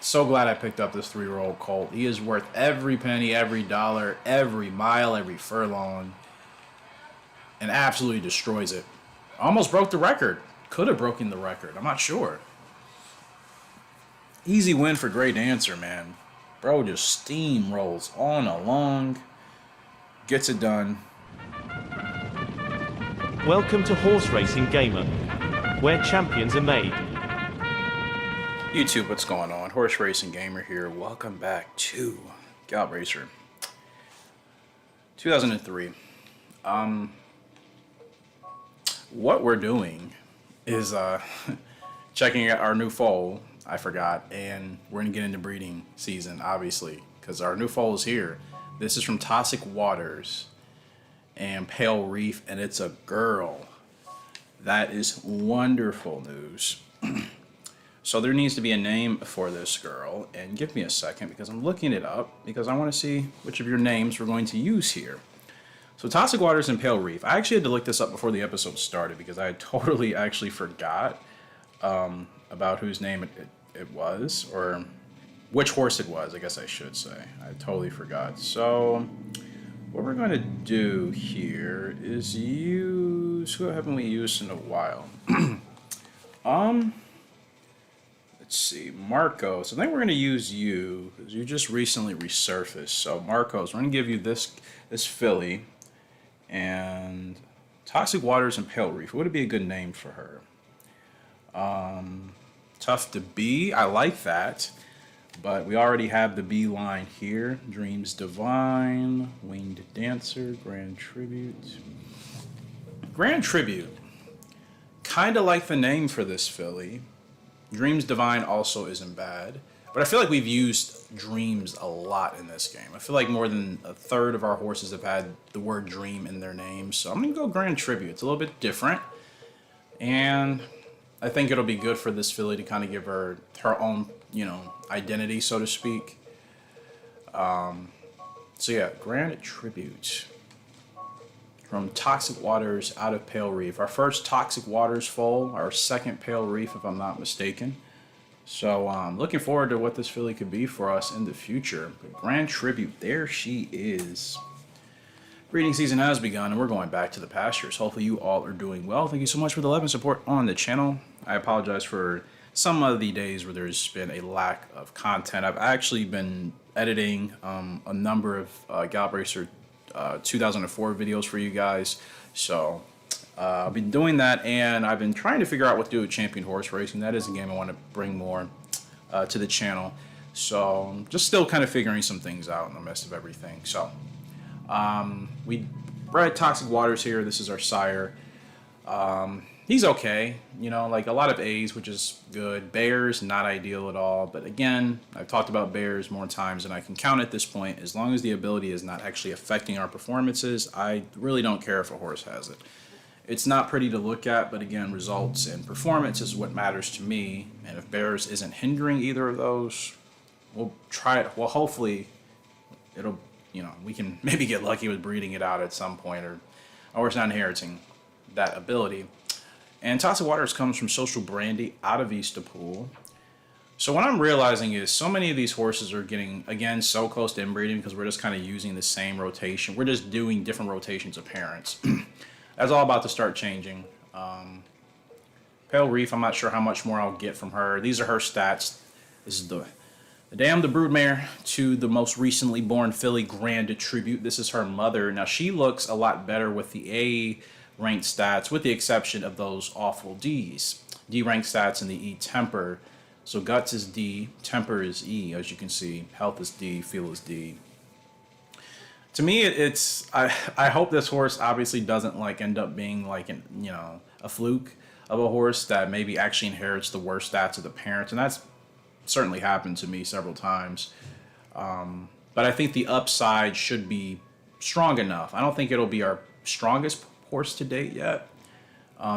So glad I picked up this 3-year-old colt. He is worth every penny, every dollar, every mile, every furlong, and absolutely destroys it. Almost broke the record. Could have broken the record. I'm not sure. Easy win for Great Dancer, man. Bro just steamrolls on along. Gets it done. Welcome to Horse Racing Gamer, where champions are made. YouTube, what's going on? Horse Racing Gamer here. Welcome back to Gallop Racer 2003. What we're doing is checking out our new foal. I forgot, and we're gonna get into breeding season, obviously, because our new foal is here. This is from Toxic Waters and Pale Reef, and it's a girl. That is wonderful news. So there needs to be a name for this girl, and give me a second because I'm looking it up because I want to see which of your names we're going to use here. So Toxic Waters and Pale Reef. I actually had to look this up before the episode started because I totally actually forgot about whose name it was, or which horse it was, I guess I should say. I totally forgot. So what we're going to do here is use, who haven't we used in a while? Let's see, Marcos. I think we're going to use you because you just recently resurfaced. So Marcos, we're going to give you this filly, and Toxic Waters and Pale Reef. What would be a good name for her? Tough to Be. I like that, but we already have the B line here. Dreams Divine, Winged Dancer, Grand Tribute. Grand Tribute. Kind of like the name for this filly. Dreams Divine also isn't bad, but I feel like we've used dreams a lot in this game. I feel like more than a third of our horses have had the word dream in their names, so I'm going to go Grand Tribute. It's a little bit different, and I think it'll be good for this filly to kind of give her own, identity, so to speak. So yeah, Grand Tribute. From Toxic Waters out of Pale Reef. Our first Toxic Waters foal, our second Pale Reef, if I'm not mistaken. So looking forward to what this filly could be for us in the future. But Grand Tribute, there she is. Breeding season has begun, and we're going back to the pastures. Hopefully you all are doing well. Thank you so much for the love and support on the channel. I apologize for some of the days where there's been a lack of content. I've actually been editing a number of Gallop Racer 2004 videos for you guys, so I've been doing that, and I've been trying to figure out what to do with Champion Horse Racing. That is a game I want to bring more to the channel, so just still kind of figuring some things out in the midst of everything. So we bred Toxic Waters here. This is our sire. He's okay, like a lot of A's, which is good. Bears, not ideal at all. But again, I've talked about bears more times than I can count at this point. As long as the ability is not actually affecting our performances, I really don't care if a horse has it. It's not pretty to look at, but again, results and performance is what matters to me. And if bears isn't hindering either of those, we'll try it. Well, hopefully it'll, we can maybe get lucky with breeding it out at some point, or a horse not inheriting that ability. And Toxic Waters comes from Social Brandy out of Eastapool. So what I'm realizing is so many of these horses are getting, again, so close to inbreeding because we're just kind of using the same rotation. We're just doing different rotations of parents. That's all about to start changing. Pale Reef, I'm not sure how much more I'll get from her. These are her stats. This is the Dam, the broodmare, to the most recently born filly, Grand Tribute. This is her mother. Now, she looks a lot better with the A ranked stats, with the exception of those awful D's. D ranked stats and the E temper. So guts is D, temper is E, as you can see. Health is D, feel is D. To me, it's I hope this horse obviously doesn't end up being a fluke of a horse that maybe actually inherits the worst stats of the parents, and that's certainly happened to me several times. But I think the upside should be strong enough. I don't think it'll be our strongest horse to date yet,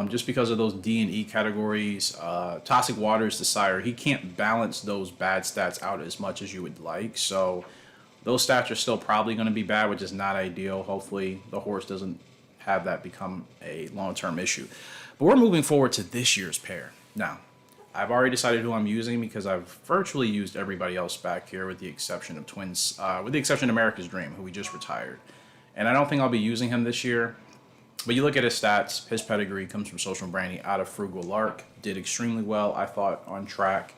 just because of those D and E categories. Toxic Waters, the sire, he can't balance those bad stats out as much as you would like, so those stats are still probably going to be bad, which is not ideal. Hopefully the horse doesn't have that become a long-term issue. But we're moving forward to this year's pair. Now, I've already decided who I'm using because I've virtually used everybody else back here with the exception of with the exception of America's Dream, who we just retired. And I don't think I'll be using him this year. But you look at his stats, his pedigree comes from Social Brandy out of Frugal Lark. Did extremely well, I thought, on track.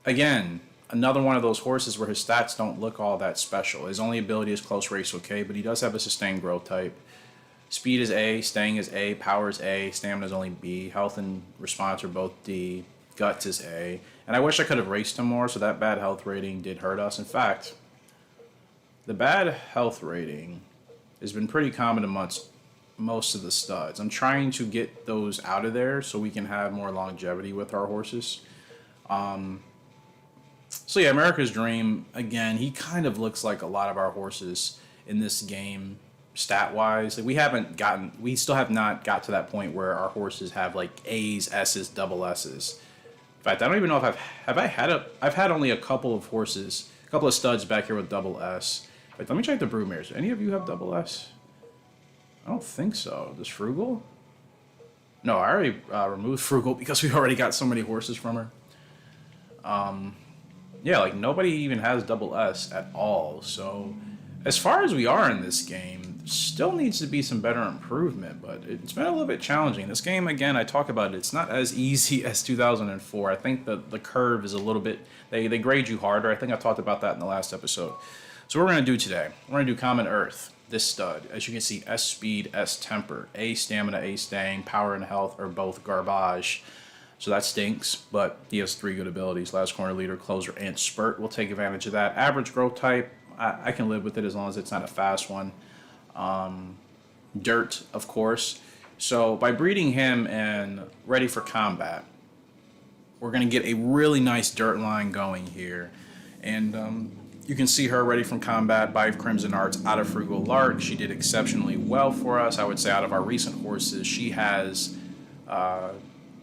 Again, another one of those horses where his stats don't look all that special. His only ability is close race okay, but he does have a sustained growth type. Speed is A, staying is A, power is A, stamina is only B, health and response are both D, guts is A. And I wish I could have raced him more, so that bad health rating did hurt us. In fact, the bad health rating has been pretty common amongst most of the studs. I'm trying to get those out of there so we can have more longevity with our horses. So yeah, America's Dream, again, he kind of looks like a lot of our horses in this game stat-wise. Like we still have not got to that point where our horses have like A's, S's, double S's. In fact, I don't even know if I've had only a couple of horses, a couple of studs back here with double S. Wait, let me check the broodmares. Do any of you have double S? I don't think so. Does Frugal? No, I already removed Frugal because we already got so many horses from her. Yeah, like nobody even has double S at all. So as far as we are in this game, still needs to be some better improvement, but it's been a little bit challenging. This game, again, I talk about it, it's not as easy as 2004. I think the curve is a little bit, they grade you harder. I think I talked about that in the last episode. So what we're going to do today, we're going to do Common Earth, this stud. As you can see, S speed, S temper, A stamina, A staying, power and health are both garbage. So that stinks, but he has 3 good abilities: last corner leader, closer, and spurt. We'll take advantage of that. Average growth type, I can live with it as long as it's not a fast one. Dirt, of course. So by breeding him and ready for combat, we're going to get a really nice dirt line going here. And you can see her ready from combat by Crimson Arts out of Frugal Lark. She did exceptionally well for us. I would say out of our recent horses, she has,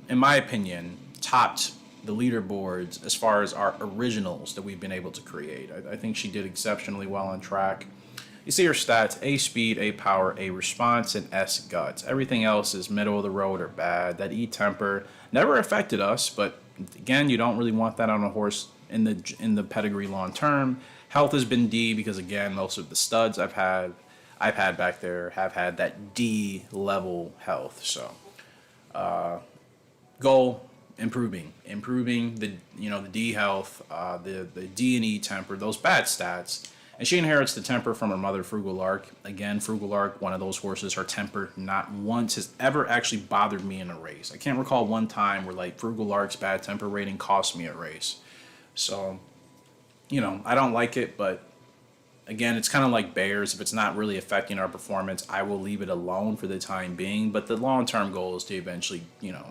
in my opinion, topped the leaderboards as far as our originals that we've been able to create. I think she did exceptionally well on track. You see her stats: A speed, A power, A response, and S guts. Everything else is middle of the road or bad. That E temper never affected us, but again, you don't really want that on a horse in the pedigree long term. Health has been D because, again, most of the studs I've had back there have had that D level health. So goal: improving the D health, the D and E temper, those bad stats. And she inherits the temper from her mother, Frugal Lark. Again, Frugal Lark, one of those horses, her temper not once has ever actually bothered me in a race. I can't recall one time where like Frugal Lark's bad temper rating cost me a race. So, I don't like it, but again, it's kind of like bears. If it's not really affecting our performance, I will leave it alone for the time being. But the long-term goal is to eventually,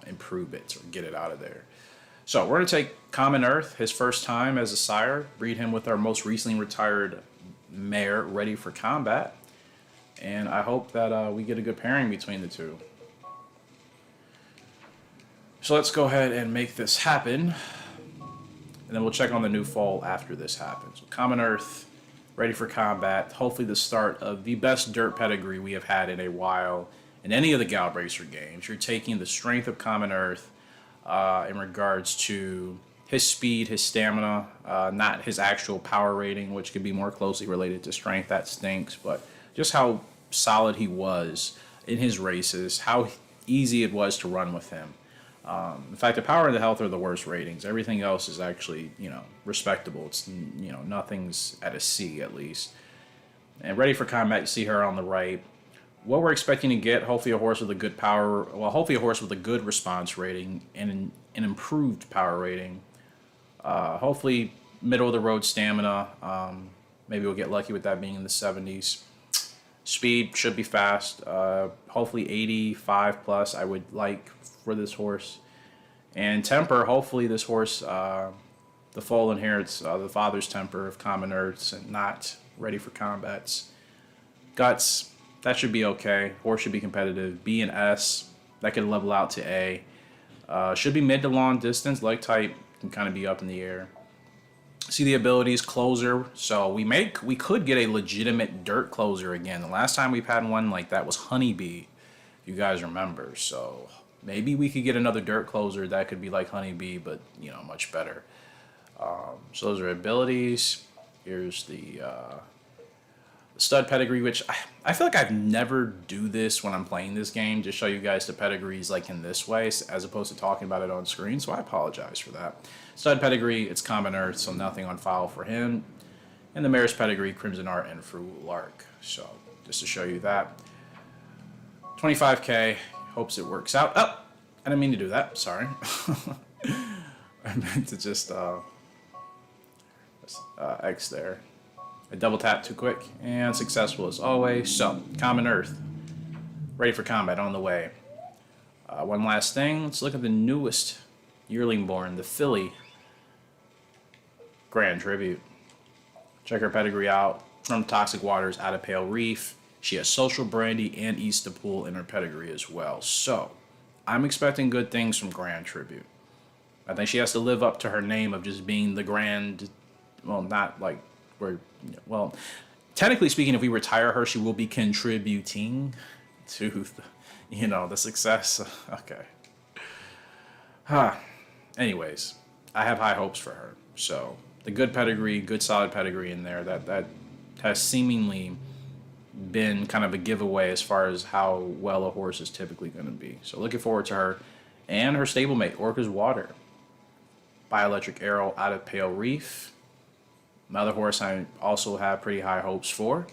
improve it or get it out of there. So we're going to take Common Earth, his first time as a sire, breed him with our most recently retired mare, ready for combat. And I hope that we get a good pairing between the two. So let's go ahead and make this happen. And then we'll check on the new foal after this happens. So Common Earth, ready for combat. Hopefully the start of the best dirt pedigree we have had in a while in any of the Gallop Racer games. You're taking the strength of Common Earth in regards to his speed, his stamina, not his actual power rating, which could be more closely related to strength. That stinks, but just how solid he was in his races, how easy it was to run with him. In fact, the power and the health are the worst ratings. Everything else is actually, respectable. It's, nothing's at a C at least. And ready for combat, you see her on the right. What we're expecting to get, hopefully a horse with a good power, hopefully a horse with a good response rating and an improved power rating. Hopefully middle of the road stamina. Maybe we'll get lucky with that being in the 70s. Speed should be fast. Hopefully 85 plus I would like for this horse. And temper, hopefully this horse, the foal inherits the father's temper of Common Earths and not ready for combats. Guts, that should be okay. Horse should be competitive. B and S, that could level out to A. Should be mid to long distance. Leg type can kind of be up in the air. See the abilities: closer. So we could get a legitimate dirt closer again. The last time we've had one like that was Honeybee, if you guys remember. So Maybe we could get another dirt closer that could be like Honeybee, but much better. So those are abilities. Here's the stud pedigree, which I feel like I've never do this when I'm playing this game, to show you guys the pedigrees like in this way, as opposed to talking about it on screen, so I apologize for that. Stud pedigree, it's Common Earth, so nothing on file for him. And the Mare's pedigree, Crimson Art and Fruit Lark. So just to show you that. 25k, hopes it works out. Oh, I didn't mean to do that, sorry. I meant to just X there. I double tap too quick, and successful as always. So, Common Earth, ready for combat, on the way. One last thing, let's look at the newest yearling born, the filly Grand Tribute. Check her pedigree out, from Toxic Waters out of Pale Reef. She has Social Brandy and Eastapool in her pedigree as well. So, I'm expecting good things from Grand Tribute. I think she has to live up to her name of just being the Grand, well, not like, well, technically speaking, if we retire her, she will be contributing to, the success. Okay. Anyways, I have high hopes for her. So, the good pedigree, good solid pedigree in there, that has seemingly been kind of a giveaway as far as how well a horse is typically going to be. So looking forward to her. And her stablemate, Orca's Water. Bioelectric Arrow out of Pale Reef. Another horse I also have pretty high hopes for.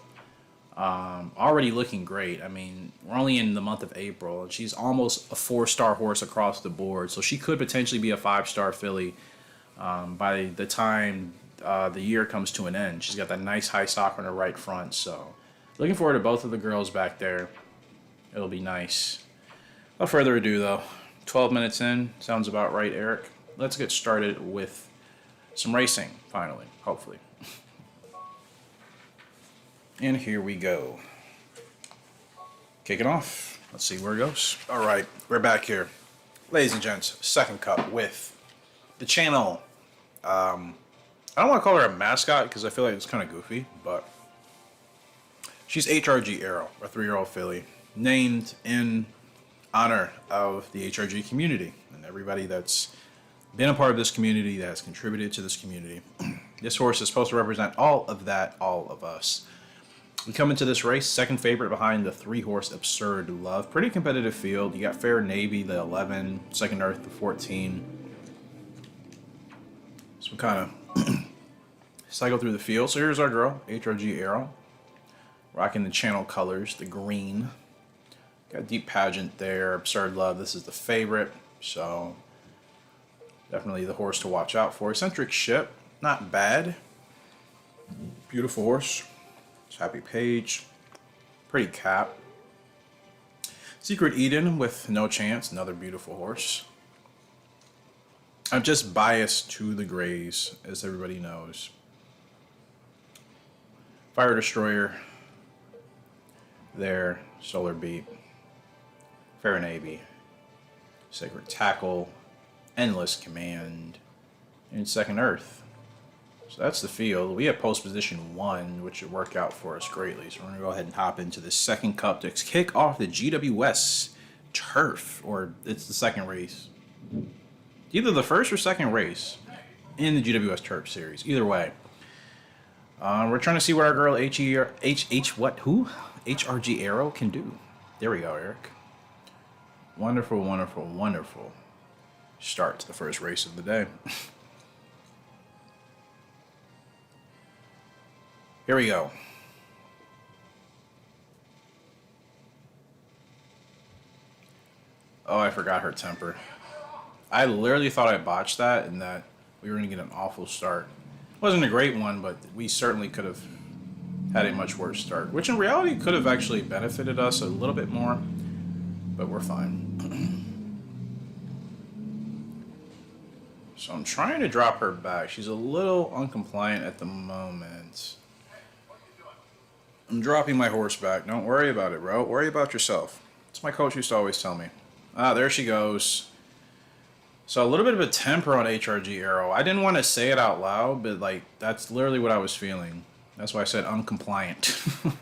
Already looking great. I mean, we're only in the month of April, and she's almost a 4-star horse across the board. So she could potentially be a 5-star filly by the time the year comes to an end. She's got that nice high stock on her right front. So looking forward to both of the girls back there. It'll be nice. Without further ado, though, 12 minutes in. Sounds about right, Eric. Let's get started with some racing, finally, hopefully. And here we go. Kicking off. Let's see where it goes. All right, we're back here. Ladies and gents, second cup with the channel. I don't want to call her a mascot because I feel like it's kind of goofy, but she's HRG Arrow, a 3-year-old filly, named in honor of the HRG community and everybody that's been a part of this community, that has contributed to this community. This horse is supposed to represent all of that, all of us. We come into this race, second favorite behind the 3-horse Absurd Love. Pretty competitive field. You got Fair Navy, the 11, Second Earth, the 14. So we kind of cycle through the field. So here's our girl, HRG Arrow. Rocking the channel colors, the green. Got Deep Pageant there, Absurd Love. This is the favorite, so definitely the horse to watch out for. Eccentric Ship, not bad. Beautiful horse. Happy Page, pretty cap. Secret Eden with No Chance, another beautiful horse. I'm just biased to the grays, as everybody knows. Fire Destroyer, there, Solar Beat, Fair Navy, Sacred Tackle, Endless Command, and Second Earth. So that's the field. We have post position 1, which should work out for us greatly. So we're going to go ahead and hop into the second cup to kick off the GWS Turf, or it's the second race. Either the first or second race in the GWS Turf series. Either way. We're trying to see what our girl HRG Arrow can do. There we go, Eric. Wonderful, wonderful, wonderful start to the first race of the day. Here we go. Oh, I forgot her temper. I literally thought I botched that and that we were going to get an awful start. It wasn't a great one, but we certainly could have had a much worse start, which in reality could have actually benefited us a little bit more, but we're fine. So I'm trying to drop her back. She's a little uncompliant at the moment. I'm dropping my horse back. Don't worry about it, bro. Worry about yourself. That's my coach used to always tell me. Ah, there she goes. So a little bit of a temper on HRG Arrow. I didn't want to say it out loud, but like that's literally what I was feeling. That's why I said uncompliant.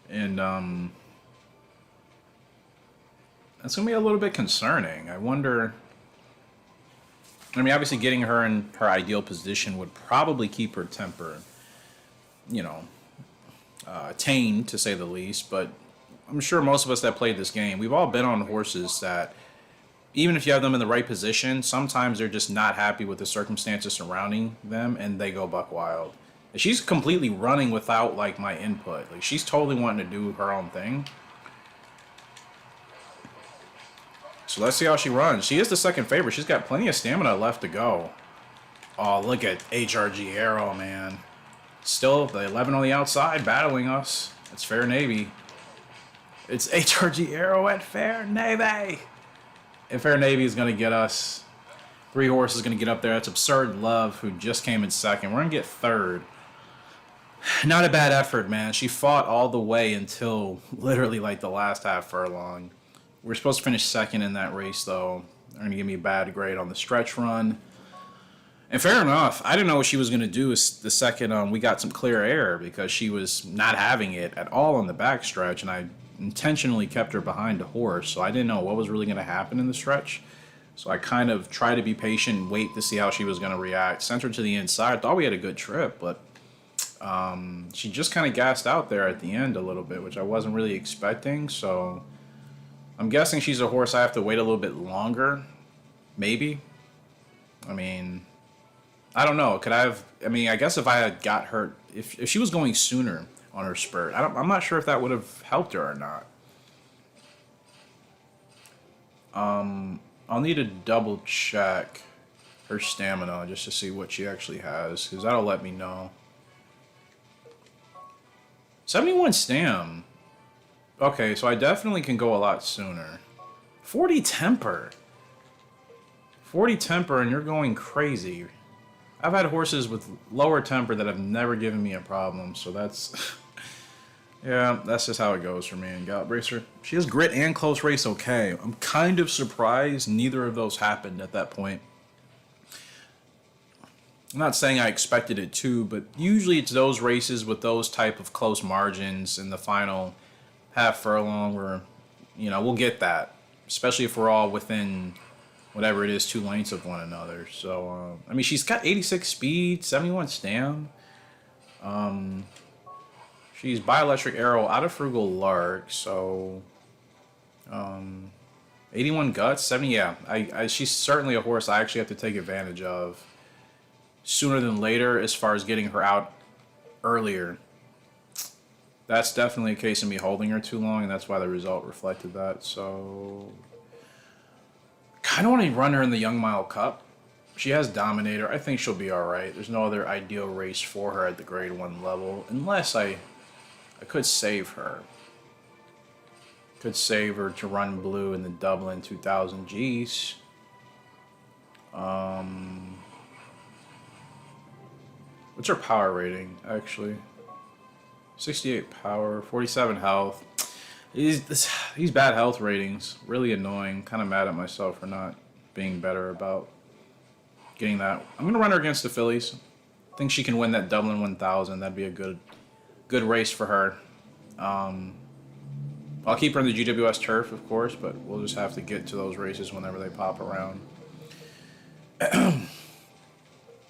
And That's going to be a little bit concerning. I wonder... I mean, obviously getting her in her ideal position would probably keep her temper, you know, tamed, to say the least. But I'm sure most of us that played this game, we've all been on horses that, even if you have them in the right position, sometimes they're just not happy with the circumstances surrounding them, and they go buck wild. And she's completely running without, like, my input. Like, she's totally wanting to do her own thing. So let's see how she runs. She is the second favorite. She's got plenty of stamina left to go. Oh, look at HRG Arrow, man. Still, the 11 on the outside battling us. It's Fair Navy. It's HRG Arrow at Fair Navy. And Fair Navy is going to get us. 3 horses going to get up there. That's Absurd Love, who just came in second. We're going to get third. Not a bad effort, man. She fought all the way until literally like the last half furlong. We're supposed to finish second in that race, though. They're going to give me a bad grade on the stretch run. And fair enough. I didn't know what she was going to do the second we got some clear air, because she was not having it at all on the backstretch, and I intentionally kept her behind a horse, so I didn't know what was really going to happen in the stretch. So I kind of tried to be patient and wait to see how she was going to react. Sent her to the inside. I thought we had a good trip, but she just kind of gassed out there at the end a little bit, which I wasn't really expecting, so... I'm guessing she's a horse I have to wait a little bit longer. Maybe. I mean, I don't know. Could I have... I mean, I guess if I had got her... If she was going sooner on her spurt, I'm not sure if that would have helped her or not. I'll need to double check her stamina just to see what she actually has, because that'll let me know. 71 stam. Okay, so I definitely can go a lot sooner. 40 temper. 40 temper, and you're going crazy. I've had horses with lower temper that have never given me a problem, so that's... yeah, that's just how it goes for me in Gallop Racer. She has grit and close race okay. I'm kind of surprised neither of those happened at that point. I'm not saying I expected it to, but usually it's those races with those type of close margins in the final... half furlong, where, you know, we'll get that, especially if we're all within whatever it is 2 lengths of one another. So I mean, she's got 86 speed, 71 stam. She's Bioelectric Arrow out of Frugal Lark, so 81 guts, 70. Yeah, she's certainly a horse I actually have to take advantage of sooner than later, as far as getting her out earlier. That's definitely a case of me holding her too long, and that's why the result reflected that. So, kind of want to run her in the Young Mile Cup. She has Dominator. I think she'll be all right. There's no other ideal race for her at the Grade 1 level, unless I could save her. Could save her to run blue in the Dublin 2000 Gs. What's her power rating, actually? 68 power, 47 health. These bad health ratings, really annoying. Kind of mad at myself for not being better about getting that. I'm going to run her against the fillies. I think she can win that Dublin 1000. That'd be a good race for her. I'll keep her in the GWS turf, of course, but we'll just have to get to those races whenever they pop around.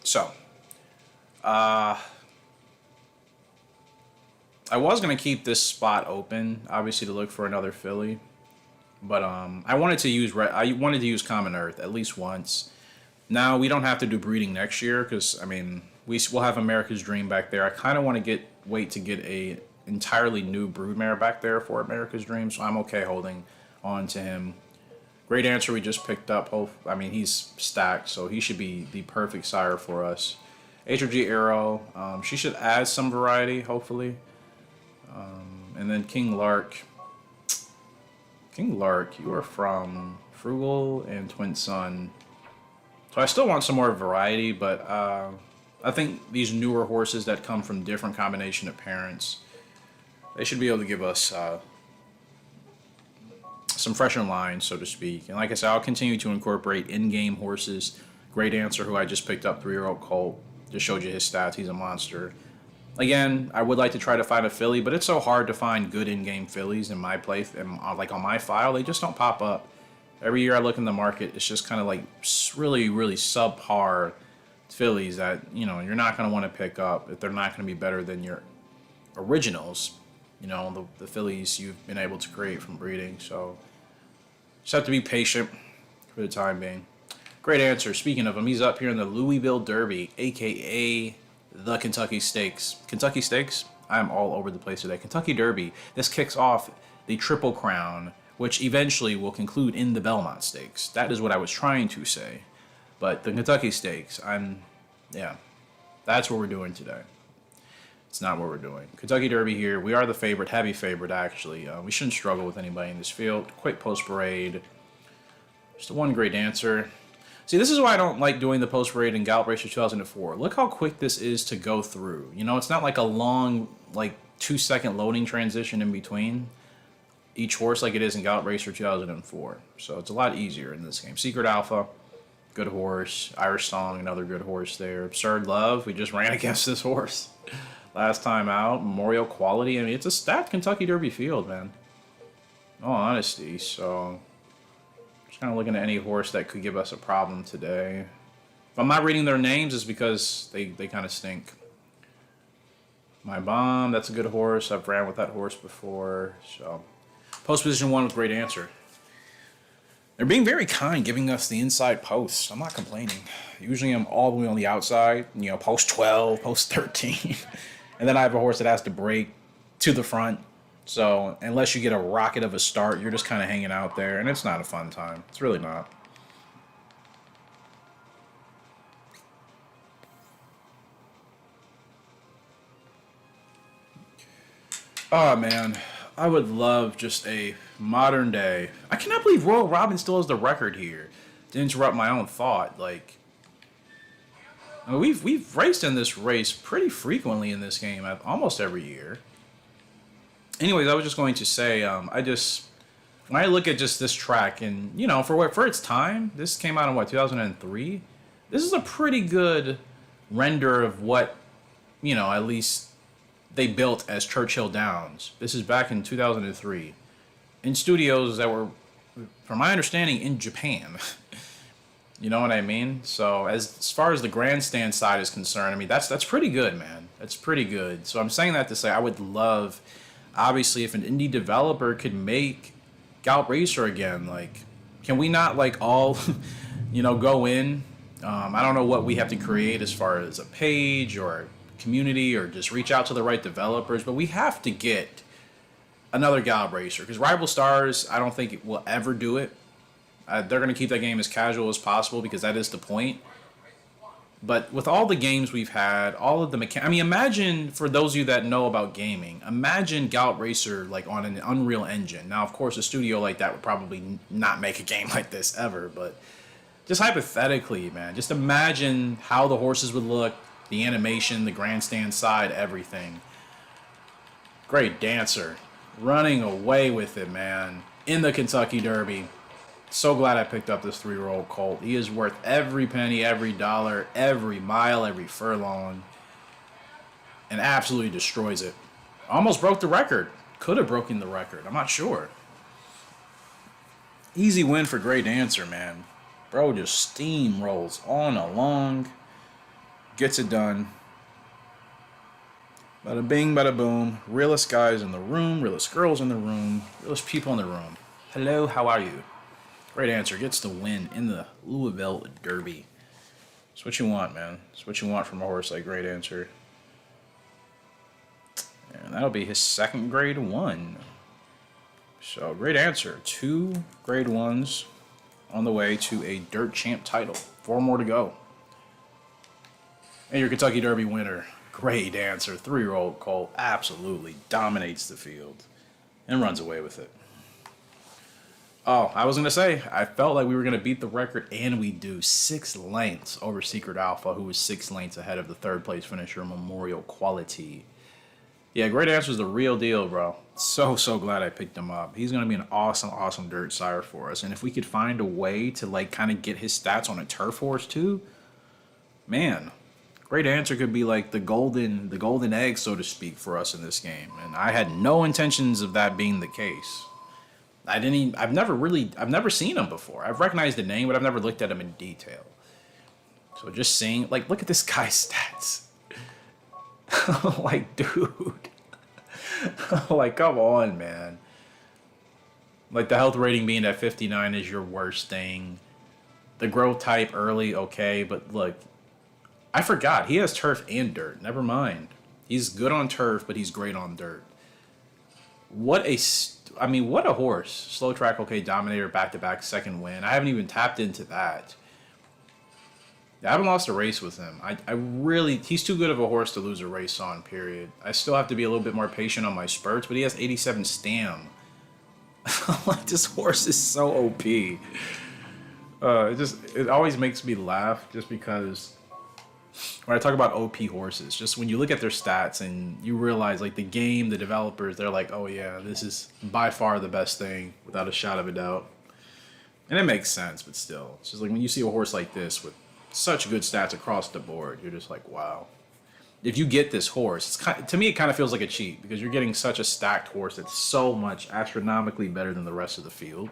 So, I was going to keep this spot open, obviously, to look for another filly. But I wanted to use Common Earth at least once. Now, we don't have to do breeding next year, because, I mean, we'll have America's Dream back there. I kind of want to wait to get a entirely new broodmare back there for America's Dream, so I'm okay holding on to him. Great Answer we just picked up. I mean, he's stacked, so he should be the perfect sire for us. HRG Arrow, she should add some variety, hopefully. And then King Lark. King Lark, you are from Frugal and Twin Sun. So I still want some more variety, but I think these newer horses that come from different combination of parents, they should be able to give us some fresher lines, so to speak. And like I said, I'll continue to incorporate in-game horses. Great Answer, who I just picked up, 3-year-old colt. Just showed you his stats. He's a monster. Again, I would like to try to find a filly, but it's so hard to find good in-game fillies in my play, like on my file. They just don't pop up. Every year I look in the market, it's just kind of like really, really subpar fillies that, you know, you're not going to want to pick up if they're not going to be better than your originals, you know, the fillies you've been able to create from breeding. So just have to be patient for the time being. Great answer. Speaking of him, he's up here in the Louisville Derby, aka the Kentucky Stakes. Kentucky Stakes? I'm all over the place today. Kentucky Derby. This kicks off the Triple Crown, which eventually will conclude in the Belmont Stakes. That is what I was trying to say. But the Kentucky Stakes, yeah, that's what we're doing today. It's not what we're doing. Kentucky Derby here. We are the favorite, heavy favorite, actually. We shouldn't struggle with anybody in this field. Quick post parade. Just one great dancer. See, this is why I don't like doing the post parade in Gallop Racer 2004. Look how quick this is to go through. You know, it's not like a long, like 2-second loading transition in between each horse like it is in Gallop Racer 2004. So it's a lot easier in this game. Secret Alpha, good horse. Irish Song, another good horse there. Absurd Love, we just ran against this horse last time out. Memorial Quality, I mean, it's a stacked Kentucky Derby field, man. In all honesty, so just kind of looking at any horse that could give us a problem today. If I'm not reading their names, it's because they kind of stink. My Bomb, that's a good horse. I've ran with that horse before, so... Post position 1 with great answer. They're being very kind, giving us the inside post. I'm not complaining. Usually I'm all the way on the outside, you know, post 12, post 13. And then I have a horse that has to break to the front. So unless you get a rocket of a start, you're just kind of hanging out there. And it's not a fun time. It's really not. Oh, man. I would love just a modern day. I cannot believe Royal Robin still has the record here. To interrupt my own thought, like, I mean, we've raced in this race pretty frequently in this game, almost every year. Anyways, I was just going to say, when I look at just this track, and you know, for its time, this came out in what, 2003. This is a pretty good render of what, you know, at least they built as Churchill Downs. This is back in 2003 in studios that were, from my understanding, in Japan. You know what I mean? So as far as the grandstand side is concerned, I mean, that's pretty good, man. That's pretty good. So I'm saying that to say I would love, obviously, if an indie developer could make Gallop Racer again. Like, can we not, like, all, you know, go in? I don't know what we have to create as far as a page or community or just reach out to the right developers, but we have to get another Gallop Racer because Rival Stars, I don't think it will ever do it. They're going to keep that game as casual as possible because that is the point. But with all the games we've had, all of the I mean, imagine, for those of you that know about gaming, imagine Gallop Racer like on an Unreal Engine. Now, of course, a studio like that would probably not make a game like this ever, but just hypothetically, man, just imagine how the horses would look, the animation, the grandstand side, everything. Great dancer. Running away with it, man. In the Kentucky Derby. So glad I picked up this 3-year-old colt. He is worth every penny, every dollar, every mile, every furlong. And absolutely destroys it. Almost broke the record. Could have broken the record. I'm not sure. Easy win for Great Dancer, man. Bro just steamrolls on along. Gets it done. Bada bing, bada boom. Realest guys in the room, realest girls in the room, realest people in the room. Hello, how are you? Great Answer gets the win in the Louisville Derby. That's what you want, man. That's what you want from a horse like Great Answer. And that'll be his second grade 1. So, Great Answer. 2 grade 1s on the way to a Dirt Champ title. 4 more to go. And your Kentucky Derby winner, Great Dancer, 3-year-old colt, absolutely dominates the field and runs away with it. Oh, I was going to say, I felt like we were going to beat the record, and we do. 6 lengths over Secret Alpha, who was 6 lengths ahead of the 3rd place finisher, Memorial Quality. Yeah, Great Answer's the real deal, bro. So glad I picked him up. He's going to be an awesome dirt sire for us. And if we could find a way to, like, kind of get his stats on a turf horse, too, man, Great Answer could be like the golden egg, so to speak, for us in this game. And I had no intentions of that being the case. I've never seen him before. I've recognized the name, but I've never looked at him in detail. So just seeing, like, look at this guy's stats. Like, dude. Like, come on, man. Like, the health rating being at 59 is your worst thing. The growth type early, okay, but look, I forgot. He has turf and dirt. Never mind. He's good on turf, but he's great on dirt. What a horse. Slow track, okay, Dominator, back-to-back, second win. I haven't even tapped into that. I haven't lost a race with him. He's too good of a horse to lose a race on, period. I still have to be a little bit more patient on my spurts, but he has 87 stam. Like, this horse is so OP. It always makes me laugh just because when I talk about OP horses, just when you look at their stats and you realize, like, the game, the developers, they're like, oh yeah, this is by far the best thing, without a shadow of a doubt. And it makes sense, but still. It's just like when you see a horse like this with such good stats across the board, you're just like, wow. If you get this horse, to me it kind of feels like a cheat, because you're getting such a stacked horse that's so much astronomically better than the rest of the field.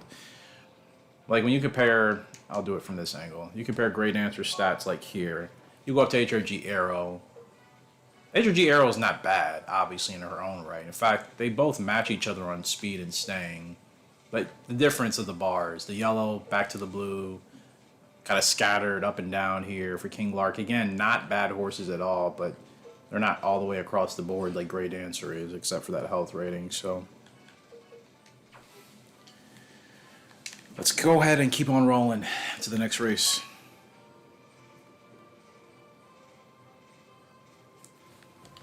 Like, when you compare, I'll do it from this angle, you compare Great Answer stats like here, you go up to HRG Arrow. HRG Arrow is not bad, obviously, in her own right. In fact, they both match each other on speed and staying. But the difference of the bars, the yellow back to the blue, kind of scattered up and down here for King Lark. Again, not bad horses at all, but they're not all the way across the board like Great Answer is, except for that health rating. So let's go ahead and keep on rolling to the next race.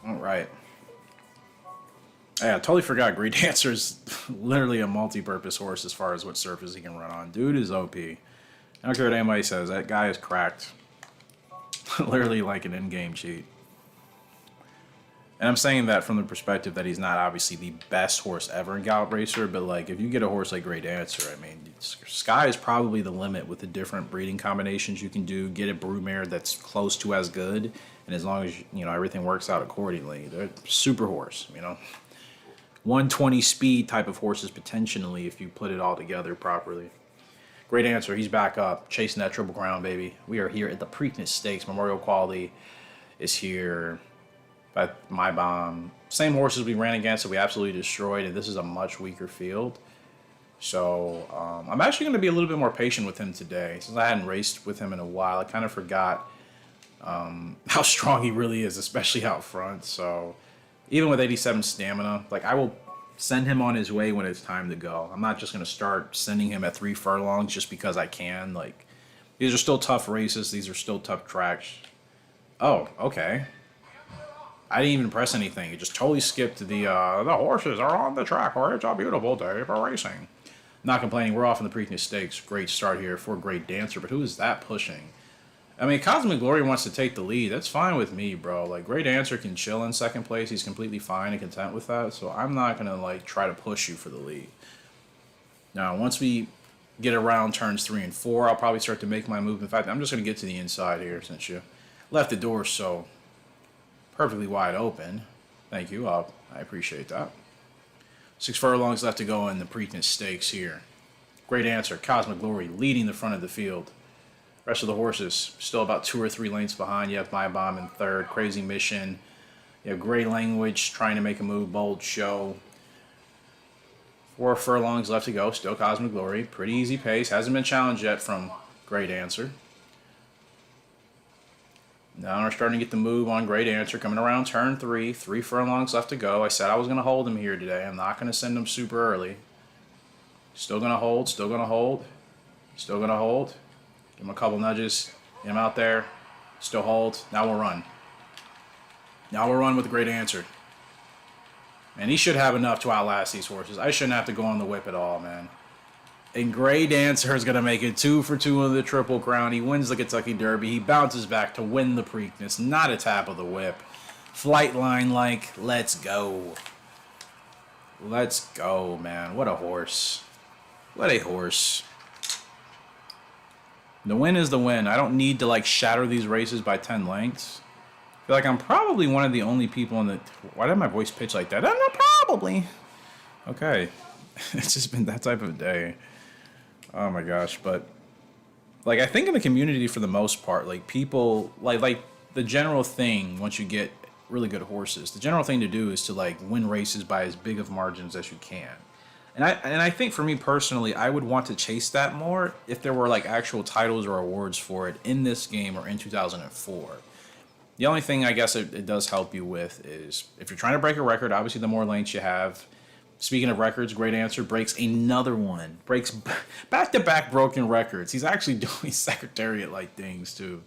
All right. Yeah, I totally forgot Great Answer is literally a multi-purpose horse as far as what surface he can run on. Dude is OP. I don't care what anybody says. That guy is cracked. Literally like an in-game cheat. And I'm saying that from the perspective that he's not obviously the best horse ever in Gallop Racer, but like if you get a horse like Great Answer, I mean, sky is probably the limit with the different breeding combinations you can do. Get a broodmare that's close to as good, and as long as everything works out accordingly, they're super horse. 120 speed type of horses potentially if you put it all together properly. Great Answer, he's back up, chasing that Triple Crown, baby. We are here at the Preakness Stakes. Memorial Quality is here. But My Bomb, same horses we ran against that we absolutely destroyed, and this is a much weaker field. So I'm actually going to be a little bit more patient with him today. Since I hadn't raced with him in a while, I kind of forgot how strong he really is, especially out front. So even with 87 stamina, like, I will send him on his way when it's time to go. I'm not just going to start sending him at 3 furlongs just because I can. Like, these are still tough races. These are still tough tracks. Oh, okay. I didn't even press anything. It just totally skipped the horses are on the track, or it's a beautiful day for racing. Not complaining. We're off in the Preakness Stakes. Great start here for Great Dancer, but who is that pushing? I mean, Cosmic Glory wants to take the lead. That's fine with me, bro. Like, Great Answer can chill in second place. He's completely fine and content with that, so I'm not going to, like, try to push you for the lead. Now, once we get around turns 3 and 4, I'll probably start to make my move. In fact, I'm just going to get to the inside here since you left the door so perfectly wide open. Thank you. I appreciate that. 6 furlongs left to go in the Preakness Stakes here. Great Answer, Cosmic Glory leading the front of the field. Rest of the horses still about 2 or 3 lengths behind. You have My Bomb in third. Crazy Mission. You have Gray Language trying to make a move. Bold Show. 4 furlongs left to go. Still Cosmic Glory. Pretty easy pace. Hasn't been challenged yet from Great Answer. Now we're starting to get the move on Great Answer. Coming around turn 3. 3 furlongs left to go. I said I was going to hold him here today. I'm not going to send him super early. Still going to hold. Still going to hold. Still going to hold. Give him a couple nudges. Get him out there. Still hold. Now we'll run. Now we'll run with the Great Answer. And he should have enough to outlast these horses. I shouldn't have to go on the whip at all, man. And Great Answer is going to make it 2 for 2 on the Triple Crown. He wins the Kentucky Derby. He bounces back to win the Preakness. Not a tap of the whip. Flight line like, let's go. Let's go, man. What a horse. What a horse. The win is the win. I don't need to, like, shatter these races by 10 lengths. feel like I'm probably one of the only people in the. Why did my voice pitch like that? I don't know, probably. Okay. It's just been that type of day. Oh my gosh, but like I think in the community for the most part, like people like the general thing once you get really good horses, the general thing to do is to like win races by as big of margins as you can. And I think for me personally, I would want to chase that more if there were like actual titles or awards for it in this game or in 2004. The only thing I guess it does help you with is if you're trying to break a record, obviously the more lanes you have. Speaking of records, great answer, breaks another one. Breaks back-to-back broken records. He's actually doing Secretariat-like things, too.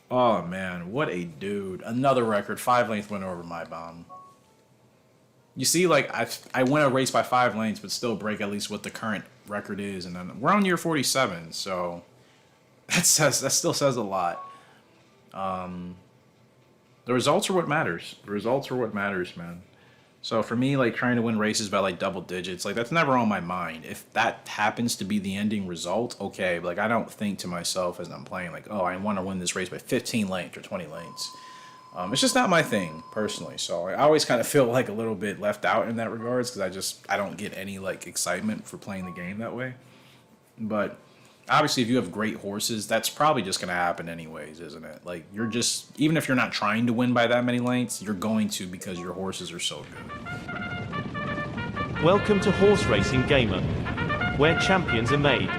Oh, man, what a dude. Another record, 5 length win over my bomb. You see, like, I win a race by 5 lanes, but still break at least what the current record is. And then we're on year 47, so that still says a lot. The results are what matters. The results are what matters, man. So for me, like trying to win races by like double digits, like that's never on my mind. If that happens to be the ending result, okay. But like I don't think to myself as I'm playing like, oh, I want to win this race by 15 lengths or 20 lengths. It's just not my thing personally. So I always kind of feel like a little bit left out in that regards because I don't get any like excitement for playing the game that way. But obviously, if you have great horses, that's probably just going to happen anyways, isn't it? Like, you're just, even if you're not trying to win by that many lengths, you're going to because your horses are so good. Welcome to Horse Racing Gamer, where champions are made.